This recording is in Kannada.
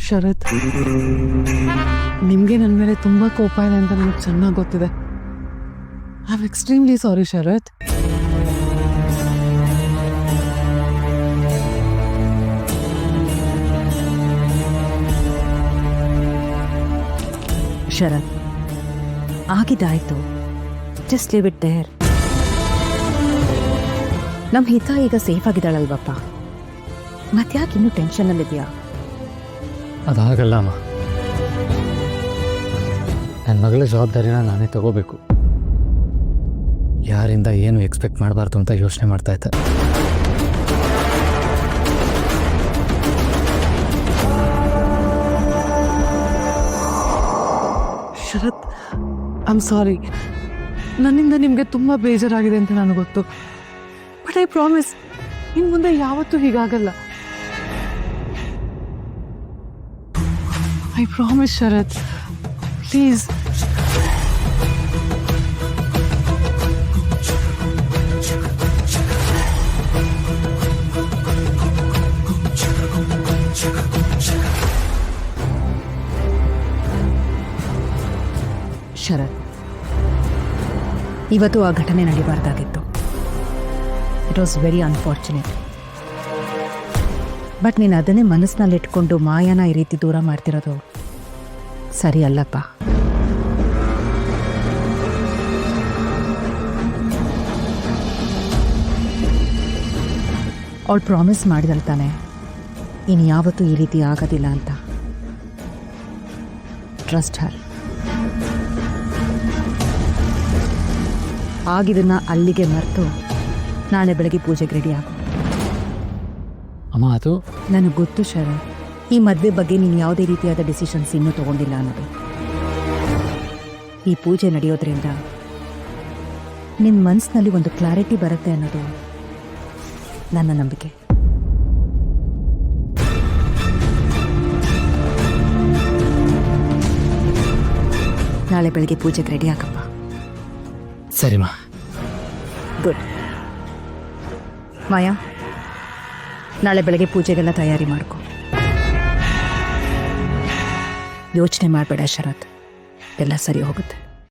ಶರತ್, ನಿಮಗೆ ನನ್ನ ಮೇಲೆ ತುಂಬ ಕೋಪ ಇದೆ ಅಂತ ನನಗೆ ಚೆನ್ನಾಗಿ ಗೊತ್ತಿದೆ. I am extremely sorry Sharath. Sharath, ಆಗಿದ್ದಾಯ್ತು, ಜಸ್ಟ್ ಲೀವ್ ಇಟ್ ದೇರ್. ನಮ್ಮ ಹಿತ ಈಗ ಸೇಫ್ ಆಗಿದ್ದಾಳಲ್ವಪ್ಪ, ಮತ್ತ್ಯಾಕೆ ಇನ್ನೂ ಟೆನ್ಷನಲ್ಲಿದೆಯಾ? ಅದಾಗಲ್ಲ ಅಮ್ಮ, ನನ್ನ ಮಗಳ ಜವಾಬ್ದಾರಿನ ನಾನೇ ತಗೋಬೇಕು. ಯಾರಿಂದ ಏನು ಎಕ್ಸ್ಪೆಕ್ಟ್ ಮಾಡಬಾರ್ದು ಅಂತ ಯೋಚನೆ ಮಾಡ್ತಾ ಇದ್ದೆ. ಶರತ್, ಐ ಆಮ್ ಸಾರಿ. ನನ್ನಿಂದ ನಿಮಗೆ ತುಂಬ ಬೇಜಾರಾಗಿದೆ ಅಂತ ನನಗೆ ಗೊತ್ತು. ಬಟ್ ಐ ಪ್ರಾಮಿಸ್, ಇನ್ನು ಮುಂದೆ ಯಾವತ್ತೂ ಹೀಗಾಗಲ್ಲ. I promise Sharath, please. Sharath, ಇವತ್ತು ಆ ಘಟನೆ ನಡೀಬಾರ್ದಾಗಿತ್ತು. It was very unfortunate. But ನೀನು ಅದನ್ನೇ ಮನಸ್ಸಿನಲ್ಲಿಟ್ಕೊಂಡು ಮಾಯಾನ ಈ ರೀತಿ ದೂರ ಮಾಡ್ತಿರೋದು ಸರಿ ಅಲ್ಲಪ್ಪ. ಅವಳು ಪ್ರಾಮಿಸ್ ಮಾಡಿದಳು ತಾನೆ, ಇನ್ನು ಯಾವತ್ತೂ ಈ ರೀತಿ ಆಗೋದಿಲ್ಲ ಅಂತ. ಟ್ರಸ್ಟ್ ಹರ್. ಆಗಿದನ್ನ ಅಲ್ಲಿಗೆ ಮರೆತು ನಾಳೆ ಬೆಳಗ್ಗೆ ಪೂಜೆಗೆ ರೆಡಿ ಆಗು. ಅಮ್ಮ, ಅದು ನನಗೆ ಗೊತ್ತು ಶರತ್, ಈ ಮದುವೆ ಬಗ್ಗೆ ನೀನು ಯಾವುದೇ ರೀತಿಯಾದ ಡಿಸಿಷನ್ಸ್ ಇನ್ನೂ ತಗೊಂಡಿಲ್ಲ ಅನ್ನೋದು. ಈ ಪೂಜೆ ನಡೆಯೋದ್ರಿಂದ ನಿನ್ನ ಮನಸ್ಸಿನಲ್ಲಿ ಒಂದು ಕ್ಲಾರಿಟಿ ಬರುತ್ತೆ ಅನ್ನೋದು ನನ್ನ ನಂಬಿಕೆ. ನಾಳೆ ಬೆಳಗ್ಗೆ ಪೂಜೆಗೆ ರೆಡಿ ಆಗಪ್ಪ. ಸರಿಮ್ಮ. ಗುಡ್. ಮಾಯಾ, ನಾಳೆ ಬೆಳಗ್ಗೆ ಪೂಜೆಗೆಲ್ಲ ತಯಾರಿ ಮಾಡ್ಕೊ. ಯೋಚನೆ ಮಾಡಬೇಡ ಶರತ್, ಎಲ್ಲ ಸರಿ ಹೋಗುತ್ತೆ.